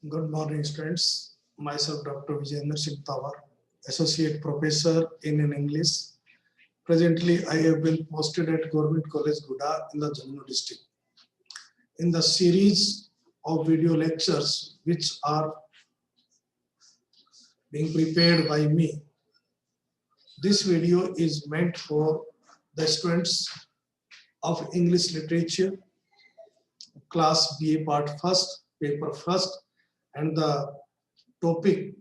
Good morning, students. Myself, Dr. Vijayendra Singh Tawar, Associate Professor in English. Presently, I have been posted at Government College Guda in the Jammu district. In the series of video lectures which are being prepared by me, this video is meant for the students of English Literature, class BA part first, paper first, and the topic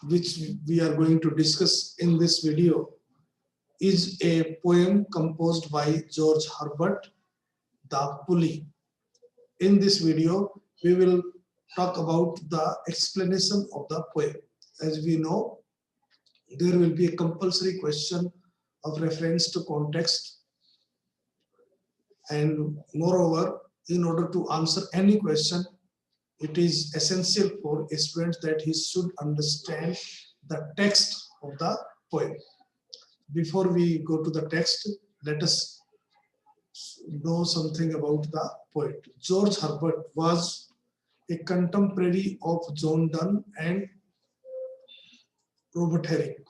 which we are going to discuss in this video is a poem composed by George Herbert, The Pully. In this video, we will talk about the explanation of the poem. As we know, there will be a compulsory question of reference to context, and moreover, in order to answer any question, it is essential for a student that he should understand the text of the poem. Before we go to the text, let us know something about the poet. George Herbert was a contemporary of John Donne and Robert Herrick.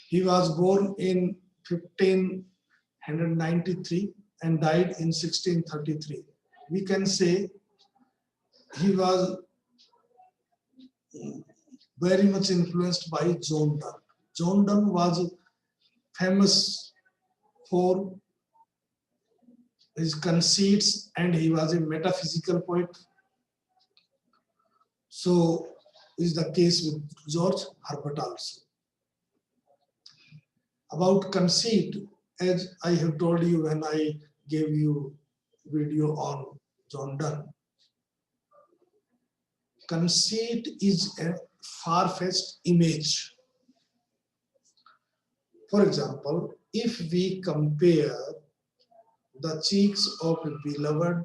He was born in 1593 and died in 1633. We can say he was very much influenced by John Donne. John Donne was famous for his conceits and he was a metaphysical poet. So is the case with George Herbert also. About conceit, as I have told you when I gave you video on John Donne, conceit is a far-fetched image. For example, if we compare the cheeks of a beloved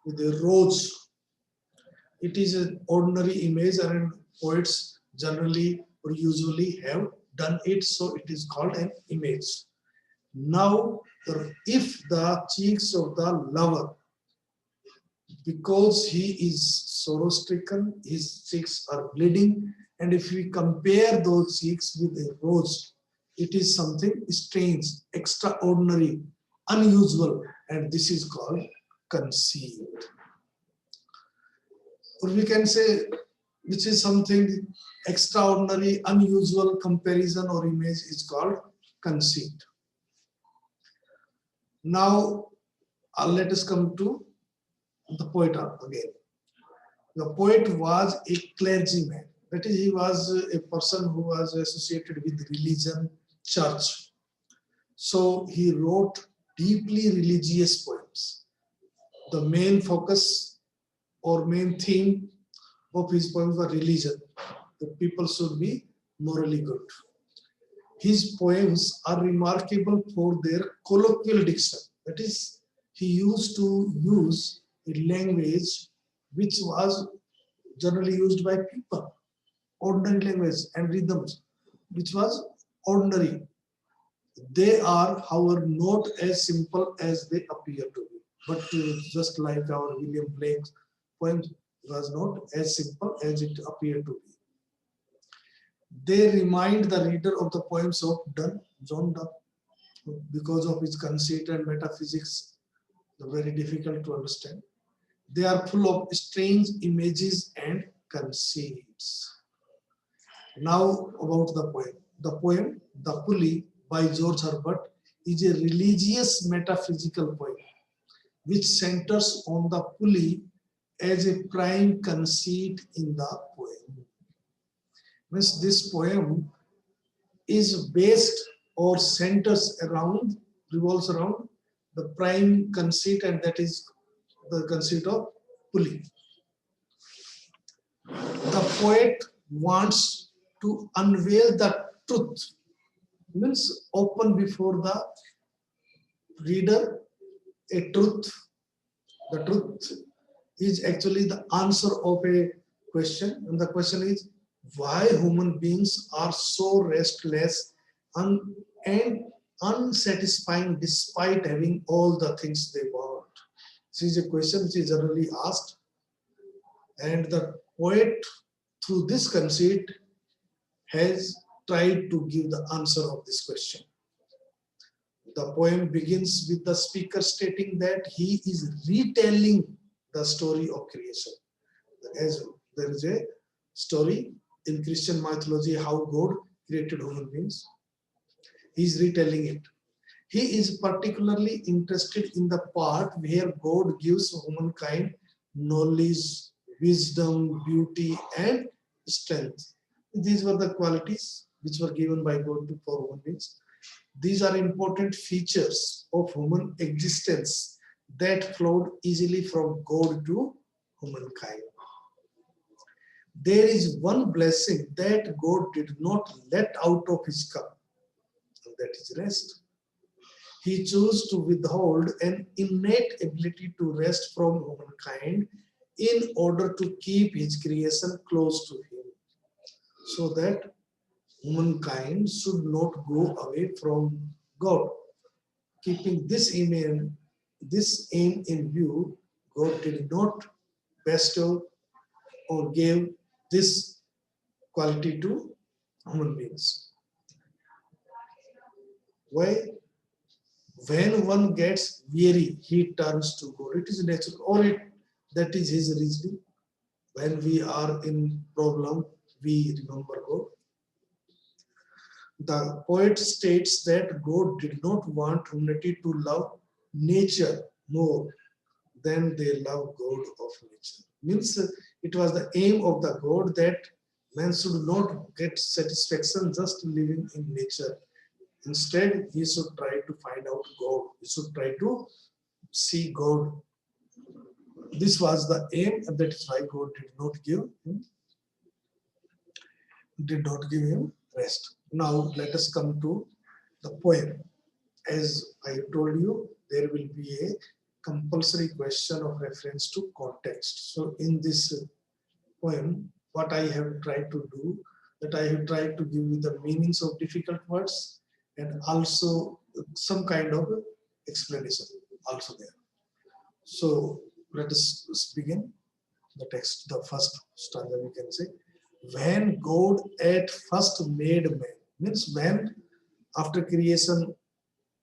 with a rose, it is an ordinary image and poets generally or usually have done it, so it is called an image. Now, if the cheeks of the lover, because he is sorrow-stricken, his cheeks are bleeding, and if we compare those cheeks with a rose, it is something strange, extraordinary, unusual, and this is called conceit. Or we can say, which is something extraordinary, unusual comparison or image is called conceit. Now, let us come to the poet again. The poet was a clergyman. That is, he was a person who was associated with religion, church. So he wrote deeply religious poems. The main focus or main theme of his poems were religion. The people should be morally good. His poems are remarkable for their colloquial diction. That is, he used to use a language which was generally used by people, ordinary language and rhythms, which was ordinary. They are, however, not as simple as they appear to be. But just like our William Blake's poems was not as simple as it appeared to be. They remind the reader of the poems of John Donne because of his conceit and metaphysics. They're very difficult to understand. They are full of strange images and conceits. Now about the poem. The poem, The Pully by George Herbert, is a religious metaphysical poem which centers on the pulley as a prime conceit in the poem. Means this poem is based or centers around, revolves around the prime conceit, and that is the conceit of pulley. The poet wants to unveil the truth, means open before the reader a truth. The truth is actually the answer of a question, and the question is why human beings are so restless and unsatisfying despite having all the things they want. This is a question which is generally asked, And the poet, through this conceit, has tried to give the answer of this question. The poem begins with the speaker stating that he is retelling the story of creation. As there is a story in Christian mythology how God created human beings, he is retelling it. He is particularly interested in the part where God gives humankind knowledge, wisdom, beauty, and strength. These were the qualities which were given by God for human beings. These are important features of human existence that flowed easily from God to humankind. There is one blessing that God did not let out of his cup, and that is rest. He chose to withhold an innate ability to rest from humankind in order to keep his creation close to him, so that humankind should not go away from God. Keeping this aim in view, God did not bestow or give this quality to human beings. Why? When one gets weary, he turns to God. It is natural, or that is his reasoning. When we are in problem, we remember God. The poet states that God did not want humanity to love nature more than they love God of nature. Means it was the aim of the God that man should not get satisfaction just living in nature. Instead, he should try to find out God. He should try to see God. This was the aim, and that is why God did not give him rest. Now let us come to the poem. As I told you, there will be a compulsory question of reference to context. So in this poem, what I have tried to do, that I have tried to give you the meanings of difficult words and also some kind of explanation also there. So let us begin the text. The first stanza we can say, when God at first made man, means when after creation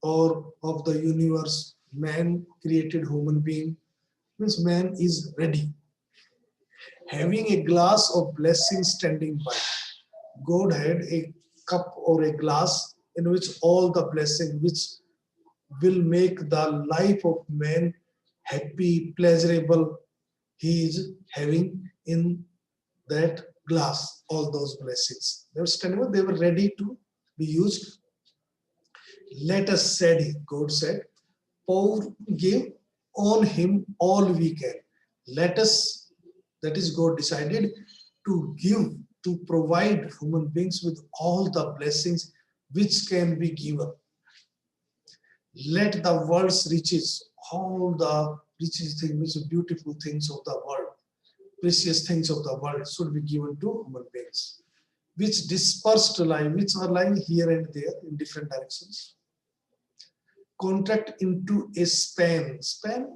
or of the universe, man created human being, means man is ready. Having a glass of blessing standing by. God had a cup or a glass in which all the blessing which will make the life of man happy, pleasurable, he is having in that glass, all those blessings. They were standing by, they were ready to be used. Let us, said he, God said, pour, give on him all we can. Let us, that is God decided to give, to provide human beings with all the blessings which can be given. Let the world's riches, all the riches things, beautiful things of the world, precious things of the world should be given to human beings, which dispersed lie, which are lying here and there in different directions. Contract into a span,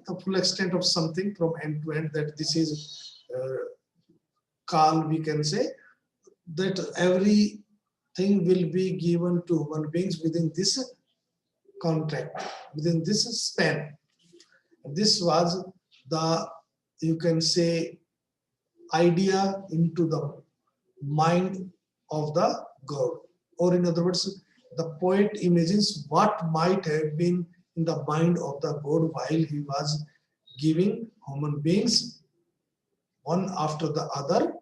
the full extent of something from end to end, that this is call, we can say, that everything will be given to human beings within this contract, within this span. This was the, you can say, idea into the mind of the God. Or in other words, the poet imagines what might have been in the mind of the God while he was giving human beings one after the other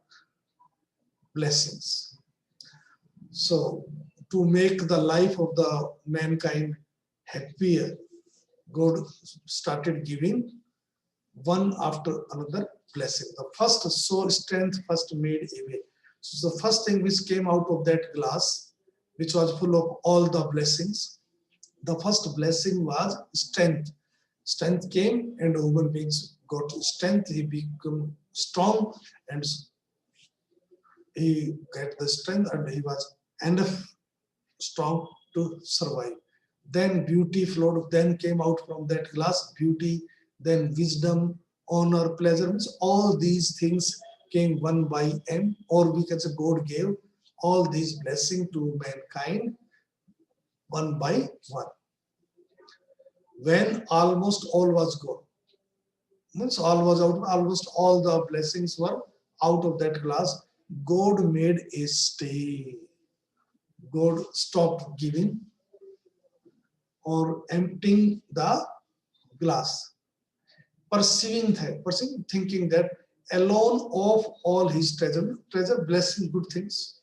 blessings. So to make the life of the mankind happier, God started giving one after another blessing. The first soul strength first made a way. So the first thing which came out of that glass, which was full of all the blessings, the first blessing was strength. Strength came and human beings got strength. He became strong and he got the strength and he was enough strong to survive. Then beauty flowed, then came out from that glass, beauty, then wisdom, honor, pleasure, all these things came one by M, or we can say God gave all these blessings to mankind one by one. When almost all was gone, means all was out, almost all the blessings were out of that glass, God made a stay. God stopped giving or emptying the glass, perceiving, thinking that alone of all his treasure, blessing, good things,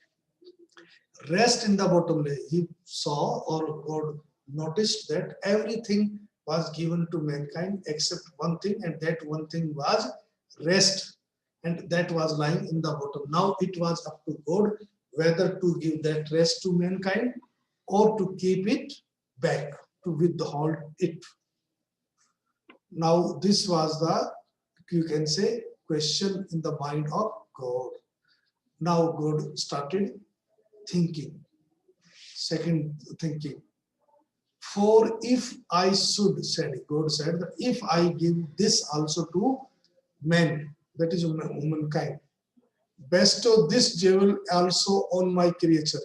rest in the bottom layer. He saw, or God noticed, that everything was given to mankind except one thing, and that one thing was rest, and that was lying in the bottom. Now it was up to God whether to give that rest to mankind or to keep it back, to withhold it. Now this was the, you can say, question in the mind of God. Now God started thinking. Second thinking. For if I should, said God said, that if I give this also to men, that is humankind, bestow this jewel also on my creation,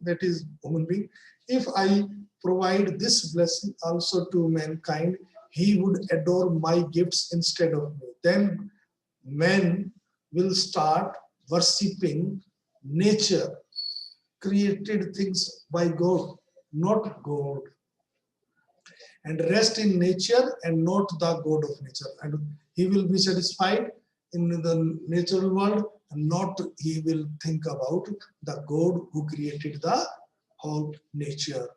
that is human being. If I provide this blessing also to mankind, he would adore my gifts instead of me. Then men will start worshipping nature, created things by God, not God, and rest in nature and not the God of nature. And he will be satisfied in the natural world, and not he will think about the God who created the whole nature.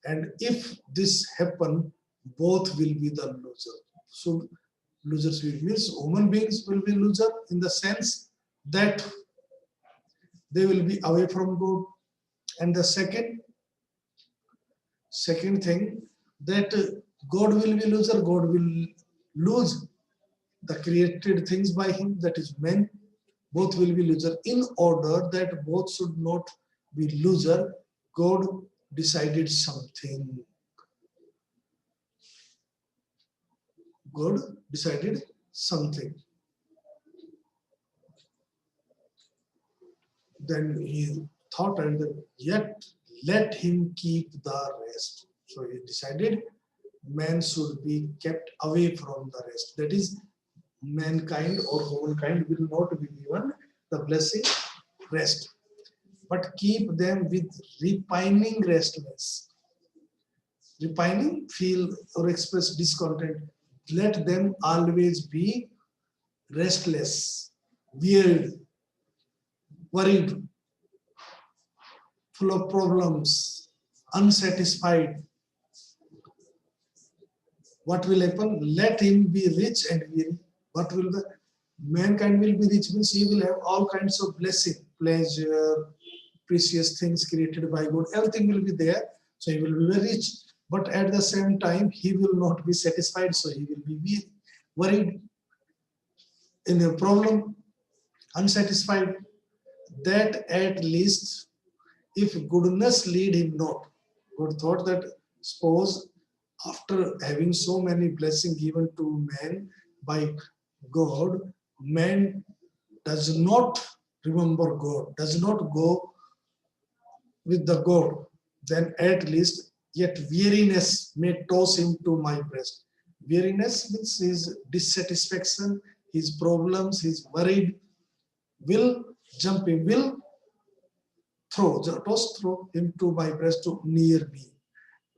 And if this happen, both will be the loser. So losers will means human beings will be loser in the sense that they will be away from God. And the second thing, that God will be loser, God will lose the created things by him, that is men, both will be loser. In order that both should not be loser, God decided something. God decided something. Then he thought, and yet let him keep the rest. So he decided man should be kept away from the rest. That is, mankind or humankind will not be given the blessing rest, but keep them with repining restless. Repining, feel or express discontent. Let them always be restless, weird, worried, full of problems, unsatisfied. What will happen? Let him be rich and weary. What will the mankind will be rich, means he will have all kinds of blessing, pleasure, precious things created by God. Everything will be there. So he will be very rich. But at the same time, he will not be satisfied. So he will be weary, worried, in a problem, unsatisfied. That at least, if goodness lead him not. God thought that, suppose after having so many blessings given to man by God, man does not remember God, does not go with the God, then at least yet weariness may toss him to my breast. Weariness means his dissatisfaction, his problems, his worried will jump him, will throw him to my breast, to near me.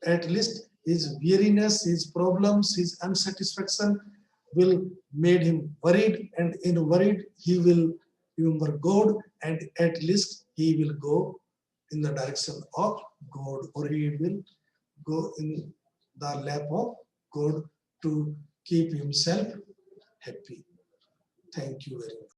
At least his weariness, his problems, his unsatisfaction will made him worried, and in worried he will remember God, and at least he will go in the direction of God, or he will go in the lap of God to keep himself happy. Thank you very much.